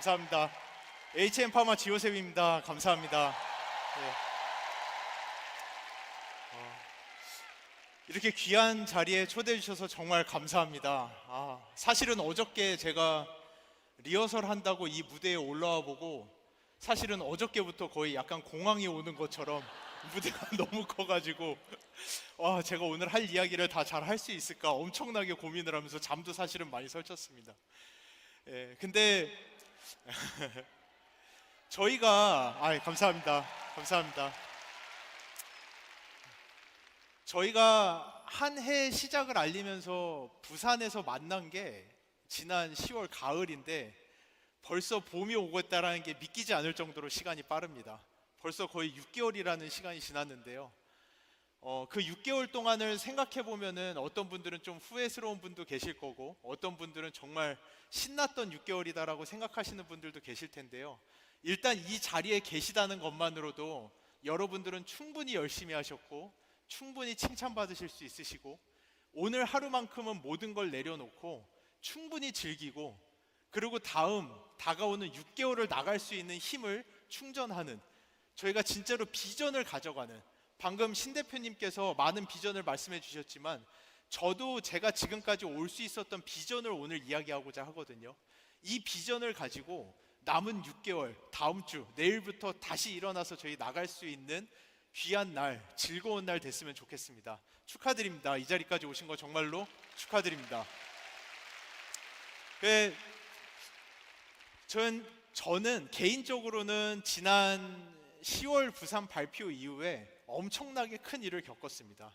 감사합니다. HM파마 지호셉입니다. 감사합니다. 네. 이렇게 귀한 자리에 초대해 주셔서 정말 감사합니다. 사실은 어저께 제가 리허설 한다고 이 무대에 올라와 보고 사실은 어저께부터 거의 약간 공황이 오는 것처럼 무대가 너무 커가지고 제가 오늘 할 이야기를 다 잘 할 수 있을까 엄청나게 고민을 하면서 잠도 사실은 많이 설쳤습니다. 근데 저희가 감사합니다. 감사합니다. 저희가 한 해 시작을 알리면서 부산에서 만난 게 지난 10월 가을인데 벌써 봄이 오고 있다는 게 믿기지 않을 정도로 시간이 빠릅니다. 벌써 거의 6개월이라는 시간이 지났는데요. 그 6개월 동안을 생각해 보면은 어떤 분들은 좀 후회스러운 분도 계실 거고 어떤 분들은 정말 신났던 6개월이다라고 생각하시는 분들도 계실 텐데요. 일단 이 자리에 계시다는 것만으로도 여러분들은 충분히 열심히 하셨고 충분히 칭찬받으실 수 있으시고 오늘 하루만큼은 모든 걸 내려놓고 충분히 즐기고 그리고 다가오는 6개월을 나갈 수 있는 힘을 충전하는 저희가 진짜로 비전을 가져가는 방금 신 대표님께서 많은 비전을 말씀해 주셨지만 저도 제가 지금까지 올 수 있었던 비전을 오늘 이야기하고자 하거든요. 이 비전을 가지고 남은 6개월 다음 주 내일부터 다시 일어나서 저희 나갈 수 있는 귀한 날, 즐거운 날 됐으면 좋겠습니다. 축하드립니다. 이 자리까지 오신 거 정말로 축하드립니다. 저는 개인적으로는 지난 10월 부산 발표 이후에 엄청나게 큰 일을 겪었습니다.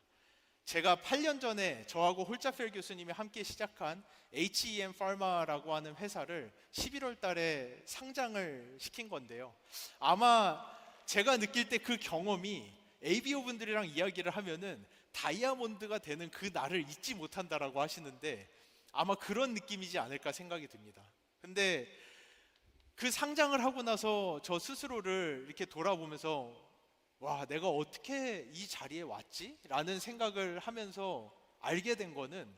제가 8년 전에 저하고 홀자펠 교수님이 함께 시작한 HEM Pharma라고 하는 회사를 11월 달에 상장을 시킨 건데요. 아마 제가 느낄 때 그 경험이 ABO 분들이랑 이야기를 하면은 다이아몬드가 되는 그 날을 잊지 못한다라고 하시는데 아마 그런 느낌이지 않을까 생각이 듭니다. 근데 그 상장을 하고 나서 저 스스로를 이렇게 돌아보면서 내가 어떻게 이 자리에 왔지? 라는 생각을 하면서 알게 된 거는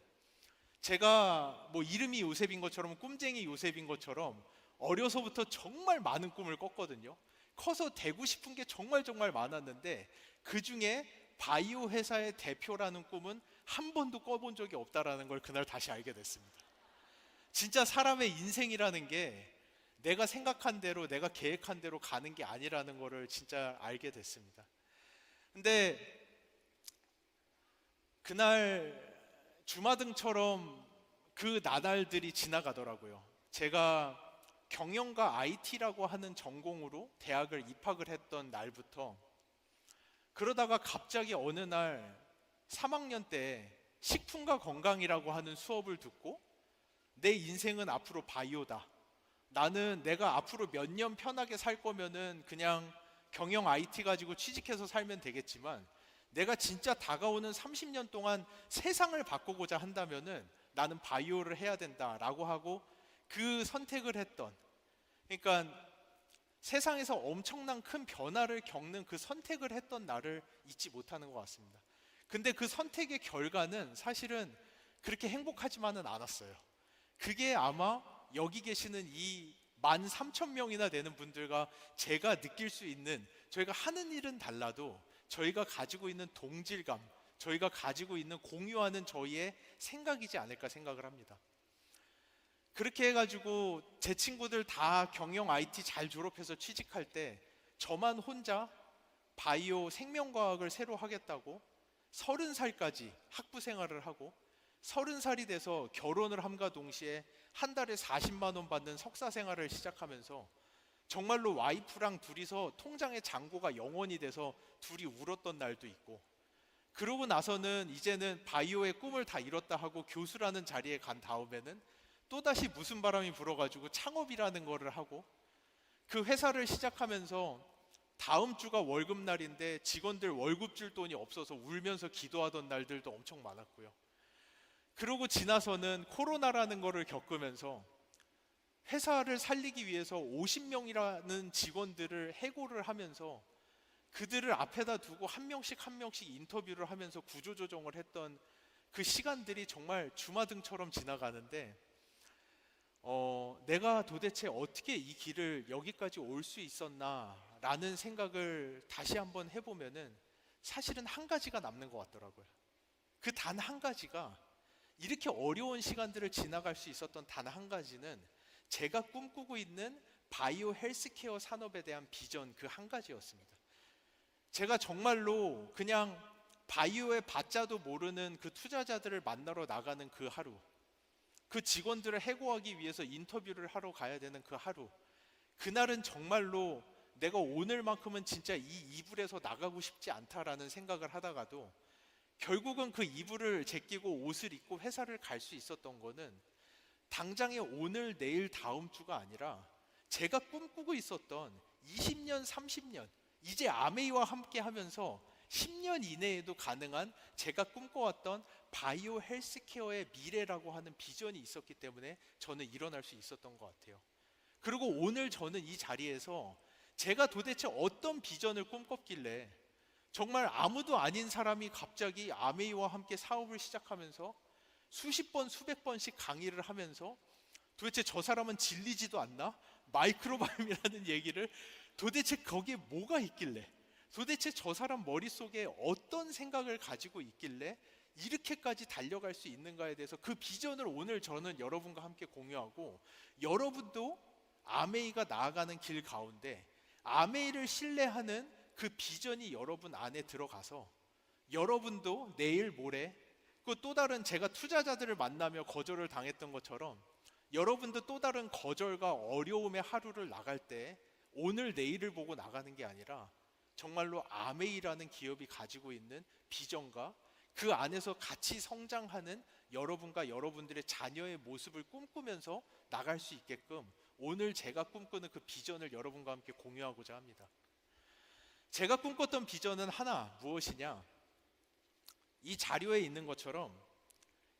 제가 이름이 요셉인 것처럼 꿈쟁이 요셉인 것처럼 어려서부터 정말 많은 꿈을 꿨거든요. 커서 되고 싶은 게 정말 많았는데 그 중에 바이오 회사의 대표라는 꿈은 한 번도 꿔본 적이 없다라는 걸 그날 다시 알게 됐습니다. 진짜 사람의 인생이라는 게 내가 생각한 대로 내가 계획한 대로 가는 게 아니라는 거를 진짜 알게 됐습니다. 근데 그날 주마등처럼 그 나날들이 지나가더라고요. 제가 경영과 IT라고 하는 전공으로 대학을 입학을 했던 날부터 그러다가 갑자기 어느 날 3학년 때 식품과 건강이라고 하는 수업을 듣고 내 인생은 앞으로 바이오다. 나는 내가 앞으로 몇 년 편하게 살 거면은 그냥 경영 IT 가지고 취직해서 살면 되겠지만 내가 진짜 다가오는 30년 동안 세상을 바꾸고자 한다면은 나는 바이오를 해야 된다라고 하고 그 선택을 했던 그러니까 세상에서 엄청난 큰 변화를 겪는 그 선택을 했던 나를 잊지 못하는 것 같습니다. 근데 그 선택의 결과는 사실은 그렇게 행복하지만은 않았어요. 그게 아마 여기 계시는 이 13,000명이나 되는 분들과 제가 느낄 수 있는 저희가 하는 일은 달라도 저희가 가지고 있는 동질감, 저희가 가지고 있는 공유하는 저희의 생각이지 않을까 생각을 합니다. 그렇게 해가지고 제 친구들 다 경영 IT 잘 졸업해서 취직할 때 저만 혼자 바이오 생명과학을 새로 하겠다고 30살까지 학부 생활을 하고 30살이 돼서 결혼을 함과 동시에 한 달에 40만 원 받는 석사 생활을 시작하면서 정말로 와이프랑 둘이서 통장에 잔고가 0원이 돼서 둘이 울었던 날도 있고 그러고 나서는 이제는 바이오의 꿈을 다 이뤘다 하고 교수라는 자리에 간 다음에는 또다시 무슨 바람이 불어가지고 창업이라는 거를 하고 그 회사를 시작하면서 다음 주가 월급날인데 직원들 월급 줄 돈이 없어서 울면서 기도하던 날들도 엄청 많았고요. 그러고 지나서는 코로나라는 거를 겪으면서 회사를 살리기 위해서 50명이라는 직원들을 해고를 하면서 그들을 앞에다 두고 한 명씩 인터뷰를 하면서 구조조정을 했던 그 시간들이 정말 주마등처럼 지나가는데 내가 도대체 어떻게 이 길을 여기까지 올 수 있었나라는 생각을 다시 한번 해보면은 사실은 한 가지가 남는 것 같더라고요. 그 단 한 가지가, 이렇게 어려운 시간들을 지나갈 수 있었던 단 한 가지는 제가 꿈꾸고 있는 바이오 헬스케어 산업에 대한 비전, 그 한 가지였습니다. 제가 정말로 그냥 바이오의 바자도 모르는 그 투자자들을 만나러 나가는 그 하루, 그 직원들을 해고하기 위해서 인터뷰를 하러 가야 되는 그 하루, 그날은 정말로 내가 오늘만큼은 진짜 이 이불에서 나가고 싶지 않다라는 생각을 하다가도 결국은 그 이불을 제끼고 옷을 입고 회사를 갈 수 있었던 거는 당장의 오늘, 내일, 다음 주가 아니라 제가 꿈꾸고 있었던 20년, 30년, 이제 아메이와 함께 하면서 10년 이내에도 가능한 제가 꿈꿔왔던 바이오 헬스케어의 미래라고 하는 비전이 있었기 때문에 저는 일어날 수 있었던 것 같아요. 그리고 오늘 저는 이 자리에서 제가 도대체 어떤 비전을 꿈꿨길래 정말 아무도 아닌 사람이 갑자기 아메이와 함께 사업을 시작하면서 수십 번, 수백 번씩 강의를 하면서 도대체 저 사람은 질리지도 않나? 마이크로바이옴이라는 얘기를, 도대체 거기에 뭐가 있길래, 도대체 저 사람 머릿속에 어떤 생각을 가지고 있길래 이렇게까지 달려갈 수 있는가에 대해서 그 비전을 오늘 저는 여러분과 함께 공유하고, 여러분도 아메이가 나아가는 길 가운데 아메이를 신뢰하는 그 비전이 여러분 안에 들어가서 여러분도 내일 모레 그 또 다른, 제가 투자자들을 만나며 거절을 당했던 것처럼 여러분도 또 다른 거절과 어려움의 하루를 나갈 때 오늘 내일을 보고 나가는 게 아니라 정말로 아메이라는 기업이 가지고 있는 비전과 그 안에서 같이 성장하는 여러분과 여러분들의 자녀의 모습을 꿈꾸면서 나갈 수 있게끔 오늘 제가 꿈꾸는 그 비전을 여러분과 함께 공유하고자 합니다. 제가 꿈꿨던 비전은 하나, 무엇이냐? 이 자료에 있는 것처럼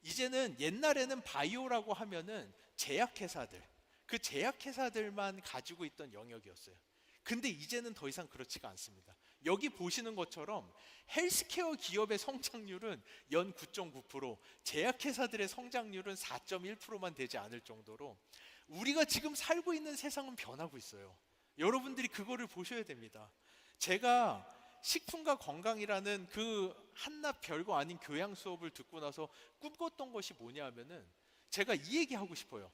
이제는, 옛날에는 바이오라고 하면은 제약회사들, 그 제약회사들만 가지고 있던 영역이었어요. 근데 이제는 더 이상 그렇지가 않습니다. 여기 보시는 것처럼 헬스케어 기업의 성장률은 연 9.9%, 제약회사들의 성장률은 4.1%만 되지 않을 정도로 우리가 지금 살고 있는 세상은 변하고 있어요. 여러분들이 그거를 보셔야 됩니다. 제가 식품과 건강이라는 그 한낱 별거 아닌 교양 수업을 듣고 나서 꿈꿨던 것이 뭐냐 하면은, 제가 이 얘기 하고 싶어요.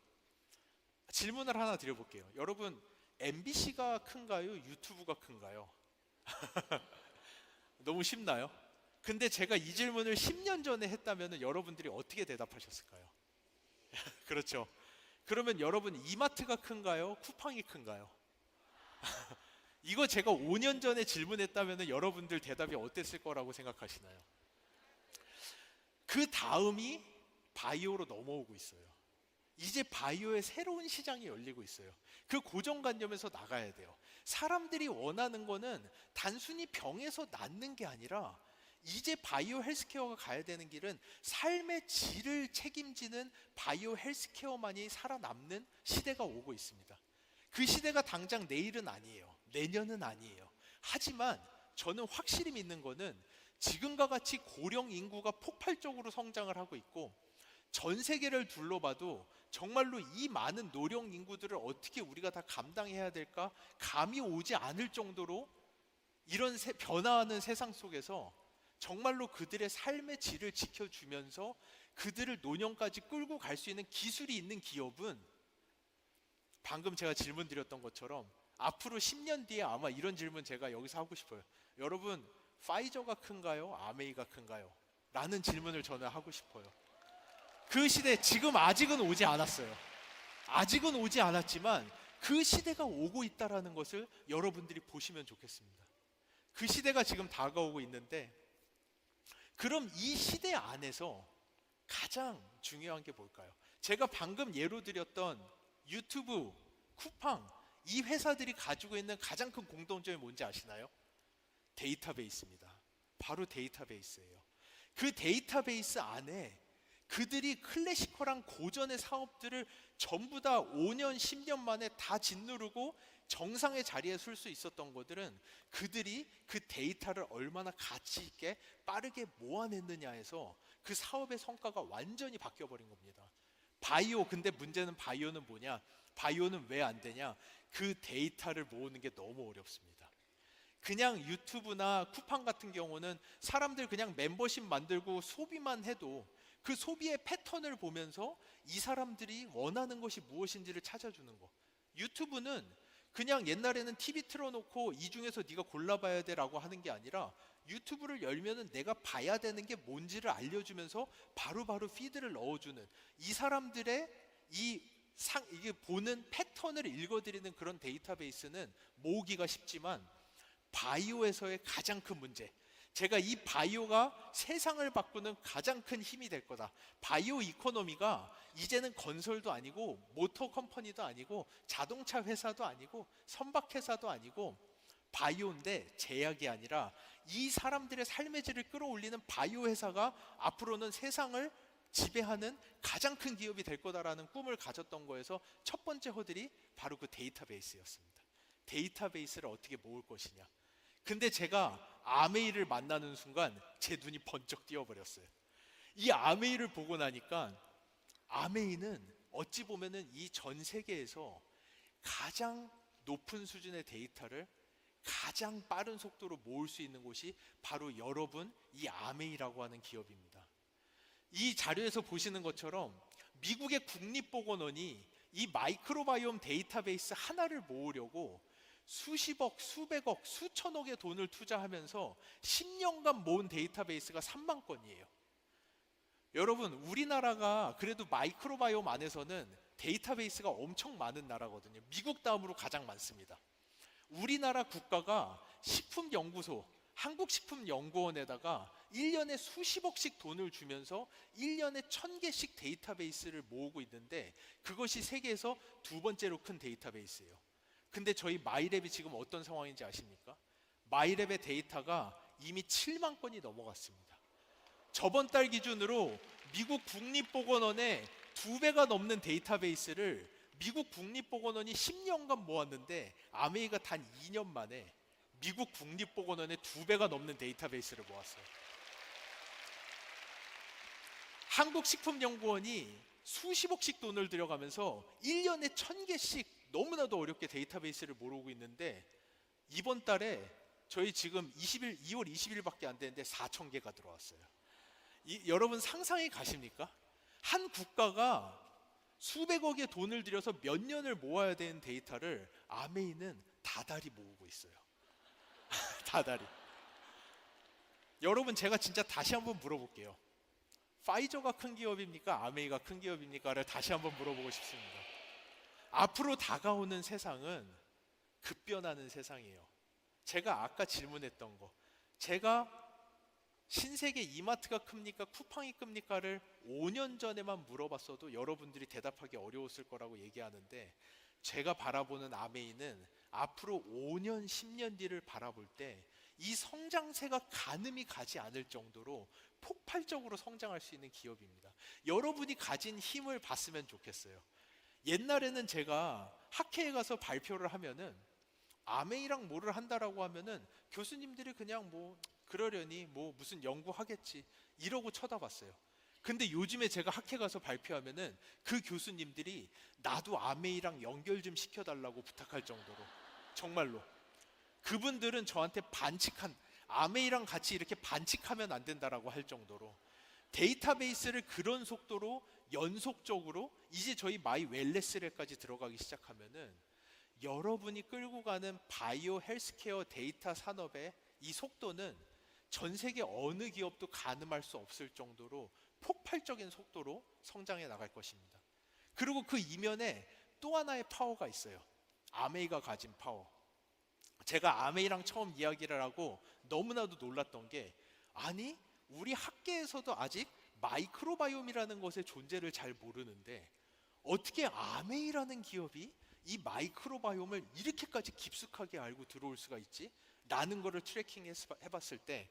질문을 하나 드려볼게요. 여러분, MBC가 큰가요? 유튜브가 큰가요? 너무 쉽나요? 근데 제가 이 질문을 10년 전에 했다면 여러분들이 어떻게 대답하셨을까요? 그렇죠. 그러면 여러분, 이마트가 큰가요? 쿠팡이 큰가요? 이거 제가 5년 전에 질문했다면 여러분들 대답이 어땠을 거라고 생각하시나요? 그 다음이 바이오로 넘어오고 있어요. 이제 바이오의 새로운 시장이 열리고 있어요. 그 고정관념에서 나가야 돼요. 사람들이 원하는 거는 단순히 병에서 낫는 게 아니라 이제 바이오 헬스케어가 가야 되는 길은 삶의 질을 책임지는 바이오 헬스케어만이 살아남는 시대가 오고 있습니다. 그 시대가 당장 내일은 아니에요. 내년은 아니에요. 하지만 저는 확실히 믿는 거는 지금과 같이 고령 인구가 폭발적으로 성장을 하고 있고, 전 세계를 둘러봐도 정말로 이 많은 노령 인구들을 어떻게 우리가 다 감당해야 될까 감이 오지 않을 정도로 이런 변화하는 세상 속에서 정말로 그들의 삶의 질을 지켜주면서 그들을 노년까지 끌고 갈 수 있는 기술이 있는 기업은, 방금 제가 질문 드렸던 것처럼 앞으로 10년 뒤에 아마 이런 질문 제가 여기서 하고 싶어요. 여러분, 파이저가 큰가요? 아메이가 큰가요? 라는 질문을 저는 하고 싶어요. 그 시대, 지금 아직은 오지 않았어요. 아직은 오지 않았지만 그 시대가 오고 있다는 것을 여러분들이 보시면 좋겠습니다. 그 시대가 지금 다가오고 있는데, 그럼 이 시대 안에서 가장 중요한 게 뭘까요? 제가 방금 예로 드렸던 유튜브, 쿠팡, 이 회사들이 가지고 있는 가장 큰 공통점이 뭔지 아시나요? 데이터베이스입니다. 바로 데이터베이스예요. 그 데이터베이스 안에 그들이 클래시컬한 고전의 사업들을 전부 다 5년, 10년 만에 다 짓누르고 정상의 자리에 설 수 있었던 것들은 그들이 그 데이터를 얼마나 가치 있게 빠르게 모아냈느냐에서 그 사업의 성과가 완전히 바뀌어버린 겁니다. 바이오, 근데 문제는 바이오는 뭐냐? 바이오는 왜 안 되냐? 그 데이터를 모으는 게 너무 어렵습니다. 그냥 유튜브나 쿠팡 같은 경우는 사람들 그냥 멤버십 만들고 소비만 해도 그 소비의 패턴을 보면서 이 사람들이 원하는 것이 무엇인지를 찾아주는 거. 유튜브는 그냥 옛날에는 TV 틀어놓고 이 중에서 네가 골라봐야 돼라고 하는 게 아니라 유튜브를 열면은 내가 봐야 되는 게 뭔지를 알려주면서 바로바로 피드를 넣어주는, 이 사람들의 이게 보는 패턴을 읽어드리는 그런 데이터베이스는 모으기가 쉽지만, 바이오에서의 가장 큰 문제, 제가 이 바이오가 세상을 바꾸는 가장 큰 힘이 될 거다. 바이오 이코노미가 이제는 건설도 아니고 모터 컴퍼니도 아니고 자동차 회사도 아니고 선박 회사도 아니고 바이오인데, 제약이 아니라 이 사람들의 삶의 질을 끌어올리는 바이오 회사가 앞으로는 세상을 지배하는 가장 큰 기업이 될 거다라는 꿈을 가졌던 거에서 첫 번째 허들이 바로 그 데이터베이스였습니다. 데이터베이스를 어떻게 모을 것이냐. 근데 제가 아메이를 만나는 순간 제 눈이 번쩍 띄어버렸어요. 이 아메이를 보고 나니까 아메이는 어찌 보면은 이 전 세계에서 가장 높은 수준의 데이터를 가장 빠른 속도로 모을 수 있는 곳이 바로 여러분, 이 아메이라고 하는 기업입니다. 이 자료에서 보시는 것처럼 미국의 국립보건원이 이 마이크로바이옴 데이터베이스 하나를 모으려고 수십억, 수백억, 수천억의 돈을 투자하면서 10년간 모은 데이터베이스가 3만 건이에요. 여러분, 우리나라가 그래도 마이크로바이옴 안에서는 데이터베이스가 엄청 많은 나라거든요. 미국 다음으로 가장 많습니다. 우리나라 국가가 식품연구소, 한국식품연구원에다가 1년에 수십억씩 돈을 주면서 1년에 1000개씩 데이터베이스를 모으고 있는데, 그것이 세계에서 두 번째로 큰 데이터베이스예요. 근데 저희 마이랩이 지금 어떤 상황인지 아십니까? 마이랩의 데이터가 이미 7만 건이 넘어갔습니다. 저번 달 기준으로 미국 국립보건원의 2배가 넘는 데이터베이스를 미국 국립보건원이 10년간 모았는데, 아메이가 단 2년 만에 미국 국립보건원의 2배가 넘는 데이터베이스를 모았어요. 한국식품연구원이 수십억씩 돈을 들여가면서 1년에 1000개씩 너무나도 어렵게 데이터베이스를 모으고 있는데, 이번 달에 저희 지금 2월 20일밖에 안 되는데 4000개가 들어왔어요. 여러분 상상이 가십니까? 한 국가가 수백억의 돈을 들여서 몇 년을 모아야 되는 데이터를 아메이는 다달이 모으고 있어요. 다달이. 여러분, 제가 진짜 다시 한번 물어볼게요. 파이저가 큰 기업입니까? 아메이가 큰 기업입니까?를 다시 한번 물어보고 싶습니다. 앞으로 다가오는 세상은 급변하는 세상이에요. 제가 아까 질문했던 거, 제가 신세계 이마트가 큽니까? 쿠팡이 큽니까?를 5년 전에만 물어봤어도 여러분들이 대답하기 어려웠을 거라고 얘기하는데, 제가 바라보는 아메이는 앞으로 5년, 10년 뒤를 바라볼 때 이 성장세가 가늠이 가지 않을 정도로 폭발적으로 성장할 수 있는 기업입니다. 여러분이 가진 힘을 봤으면 좋겠어요. 옛날에는 제가 학회에 가서 발표를 하면은 아메이랑 뭐를 한다라고 하면은 교수님들이 그냥 뭐 그러려니 뭐 무슨 연구하겠지 이러고 쳐다봤어요. 근데 요즘에 제가 학회 가서 발표하면은 그 교수님들이 나도 아메이랑 연결 좀 시켜달라고 부탁할 정도로, 정말로 그분들은 저한테 아메이랑 같이 이렇게 반칙하면 안 된다라고 할 정도로 데이터베이스를 그런 속도로 연속적으로 이제 저희 마이 웰네스랩까지 들어가기 시작하면은 여러분이 끌고 가는 바이오 헬스케어 데이터 산업의 이 속도는 전 세계 어느 기업도 가늠할 수 없을 정도로 폭발적인 속도로 성장해 나갈 것입니다. 그리고 그 이면에 또 하나의 파워가 있어요. 아메이가 가진 파워. 제가 아메이랑 처음 이야기를 하고 너무나도 놀랐던 게, 아니 우리 학계에서도 아직 마이크로바이옴이라는 것의 존재를 잘 모르는데 어떻게 아메이라는 기업이 이 마이크로바이옴을 이렇게까지 깊숙하게 알고 들어올 수가 있지? 라는 거를 트래킹 해봤을 때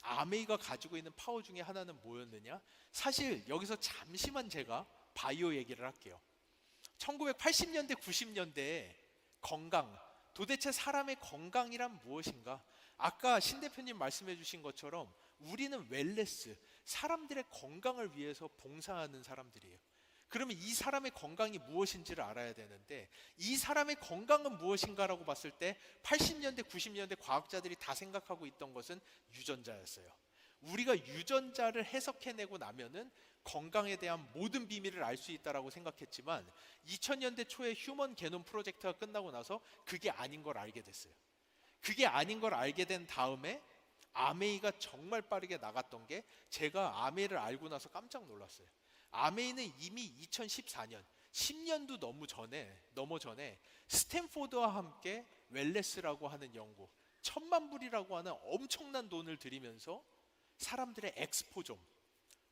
아메이가 가지고 있는 파워 중에 하나는 뭐였느냐? 사실 여기서 잠시만 제가 바이오 얘기를 할게요. 1980년대, 90년대에 건강, 도대체 사람의 건강이란 무엇인가? 아까 신 대표님 말씀해 주신 것처럼 우리는 웰네스, 사람들의 건강을 위해서 봉사하는 사람들이에요. 그러면 이 사람의 건강이 무엇인지를 알아야 되는데, 이 사람의 건강은 무엇인가라고 봤을 때 80년대, 90년대 과학자들이 다 생각하고 있던 것은 유전자였어요. 우리가 유전자를 해석해내고 나면은 건강에 대한 모든 비밀을 알 수 있다라고 생각했지만 2000년대 초에 휴먼 게놈 프로젝트가 끝나고 나서 그게 아닌 걸 알게 됐어요. 그게 아닌 걸 알게 된 다음에 아메이가 정말 빠르게 나갔던 게, 제가 아메이를 알고 나서 깜짝 놀랐어요. 아메이는 이미 2014년, 10년도 넘어 전에 스탠포드와 함께 웰네스라고 하는 연구, 1000만 불이라고 하는 엄청난 돈을 들이면서 사람들의 엑스포좀,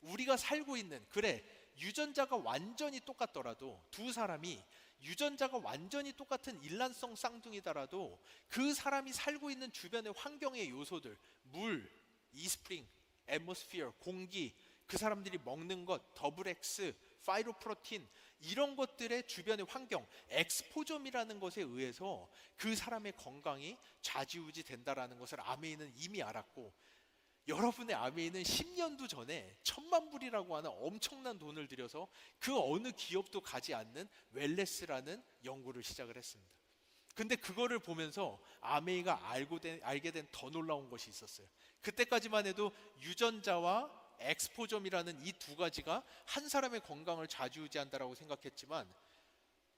우리가 살고 있는, 그래 유전자가 완전히 똑같더라도, 두 사람이 유전자가 완전히 똑같은 일란성 쌍둥이더라도 그 사람이 살고 있는 주변의 환경의 요소들, 물, 이스프링, 애트모스피어, 공기, 그 사람들이 먹는 것, 더블 X, 파이로프로틴, 이런 것들의 주변의 환경, 엑스포점이라는 것에 의해서 그 사람의 건강이 좌지우지 된다라는 것을 아메이는 이미 알았고, 여러분의 아메이는 10년도 전에 1000만 불이라고 하는 엄청난 돈을 들여서 그 어느 기업도 가지 않는 웰네스라는 연구를 시작을 했습니다. 근데 그거를 보면서 아메이가 알게 된 더 놀라운 것이 있었어요. 그때까지만 해도 유전자와 엑스포점이라는 이 두 가지가 한 사람의 건강을 좌지우지한다라고 생각했지만,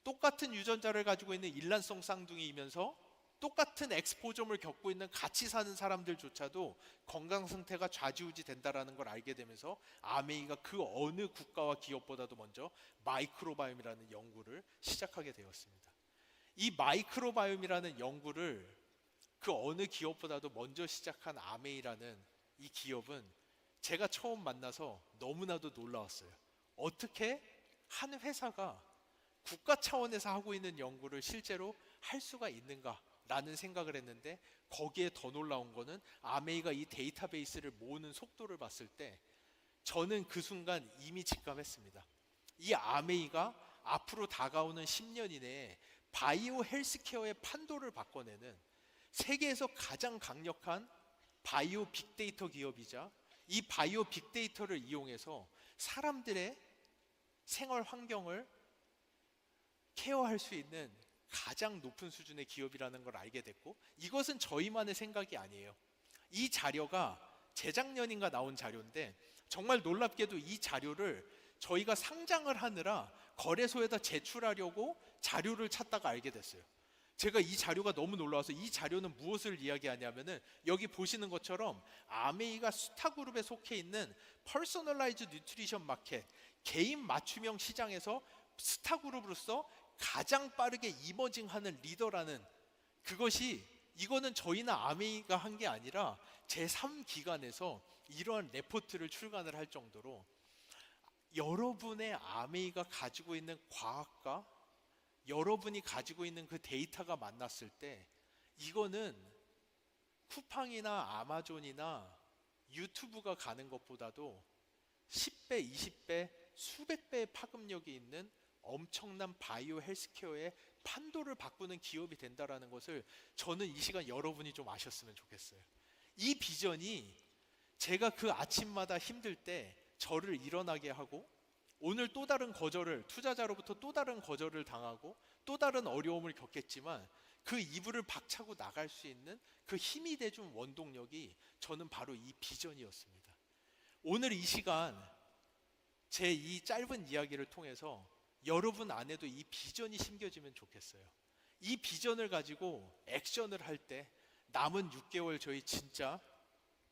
똑같은 유전자를 가지고 있는 일란성 쌍둥이이면서 똑같은 엑스포점을 겪고 있는 같이 사는 사람들조차도 건강 상태가 좌지우지 된다라는 걸 알게 되면서 아메이가 그 어느 국가와 기업보다도 먼저 마이크로바이옴이라는 연구를 시작하게 되었습니다. 이 마이크로바이옴이라는 연구를 그 어느 기업보다도 먼저 시작한 아메이라는 이 기업은 제가 처음 만나서 너무나도 놀라웠어요. 어떻게 한 회사가 국가 차원에서 하고 있는 연구를 실제로 할 수가 있는가 라는 생각을 했는데, 거기에 더 놀라운 거는 아메이가 이 데이터베이스를 모으는 속도를 봤을 때 저는 그 순간 이미 직감했습니다. 이 아메이가 앞으로 다가오는 10년 이내에 바이오 헬스케어의 판도를 바꿔내는 세계에서 가장 강력한 바이오 빅데이터 기업이자, 이 바이오 빅데이터를 이용해서 사람들의 생활 환경을 케어할 수 있는 가장 높은 수준의 기업이라는 걸 알게 됐고, 이것은 저희만의 생각이 아니에요. 이 자료가 재작년인가 나온 자료인데, 정말 놀랍게도 이 자료를 저희가 상장을 하느라 거래소에다 제출하려고 자료를 찾다가 알게 됐어요. 제가 이 자료가 너무 놀라워서, 이 자료는 무엇을 이야기하냐면은, 여기 보시는 것처럼 아메이가 스타그룹에 속해 있는 퍼스널라이즈 뉴트리션 마켓, 개인 맞춤형 시장에서 스타그룹으로서 가장 빠르게 이머징하는 리더라는, 이거는 저희나 아메이가 한 게 아니라 제3기관에서 이러한 레포트를 출간을 할 정도로, 여러분의 아메이가 가지고 있는 과학과 여러분이 가지고 있는 그 데이터가 만났을 때, 이거는 쿠팡이나 아마존이나 유튜브가 가는 것보다도 10배, 20배, 수백 배의 파급력이 있는 엄청난 바이오 헬스케어의 판도를 바꾸는 기업이 된다라는 것을 저는 이 시간 여러분이 좀 아셨으면 좋겠어요. 이 비전이 제가 그 아침마다 힘들 때 저를 일어나게 하고, 오늘 또 다른 거절을, 투자자로부터 또 다른 거절을 당하고 또 다른 어려움을 겪겠지만 그 이불을 박차고 나갈 수 있는 그 힘이 돼준 원동력이 저는 바로 이 비전이었습니다. 오늘 이 시간 제 이 짧은 이야기를 통해서 여러분 안에도 이 비전이 심겨지면 좋겠어요. 이 비전을 가지고 액션을 할 때 남은 6개월 저희 진짜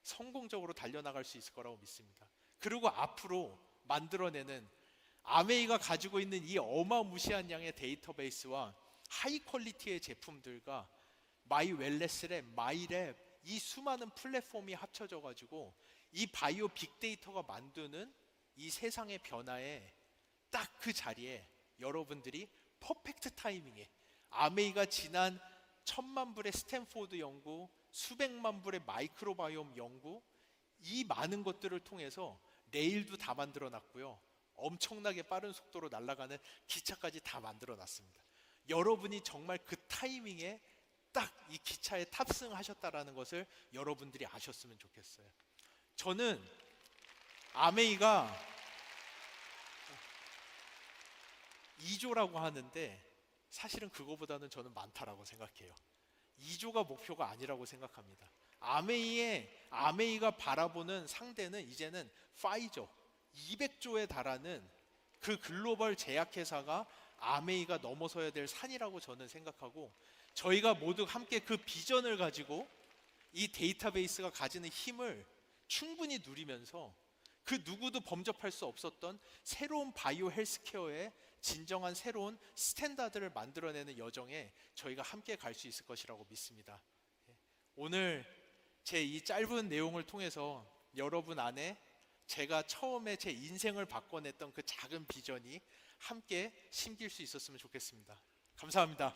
성공적으로 달려나갈 수 있을 거라고 믿습니다. 그리고 앞으로 만들어내는 아메이가 가지고 있는 이 어마무시한 양의 데이터베이스와 하이 퀄리티의 제품들과 마이 웰네스랩, 마이랩, 이 수많은 플랫폼이 합쳐져 가지고 이 바이오 빅데이터가 만드는 이 세상의 변화에 딱 그 자리에 여러분들이 퍼펙트 타이밍에 아메이가 지난 1000만 불의 스탠포드 연구, 수백만 불의 마이크로바이옴 연구, 이 많은 것들을 통해서 내일도 다 만들어 놨고요, 엄청나게 빠른 속도로 날아가는 기차까지 다 만들어 놨습니다. 여러분이 정말 그 타이밍에 딱 이 기차에 탑승하셨다라는 것을 여러분들이 아셨으면 좋겠어요. 저는 아메이가 2조라고 하는데 사실은 그거보다는 저는 많다라고 생각해요. 2조가 목표가 아니라고 생각합니다. 아메이가 바라보는 상대는 이제는 파이저 200조에 달하는 그 글로벌 제약회사가 아메이가 넘어서야 될 산이라고 저는 생각하고, 저희가 모두 함께 그 비전을 가지고 이 데이터베이스가 가지는 힘을 충분히 누리면서 그 누구도 범접할 수 없었던 새로운 바이오 헬스케어의 진정한 새로운 스탠다드를 만들어내는 여정에 저희가 함께 갈 수 있을 것이라고 믿습니다. 오늘 제 이 짧은 내용을 통해서 여러분 안에 제가 처음에 제 인생을 바꿔냈던 그 작은 비전이 함께 심길 수 있었으면 좋겠습니다. 감사합니다.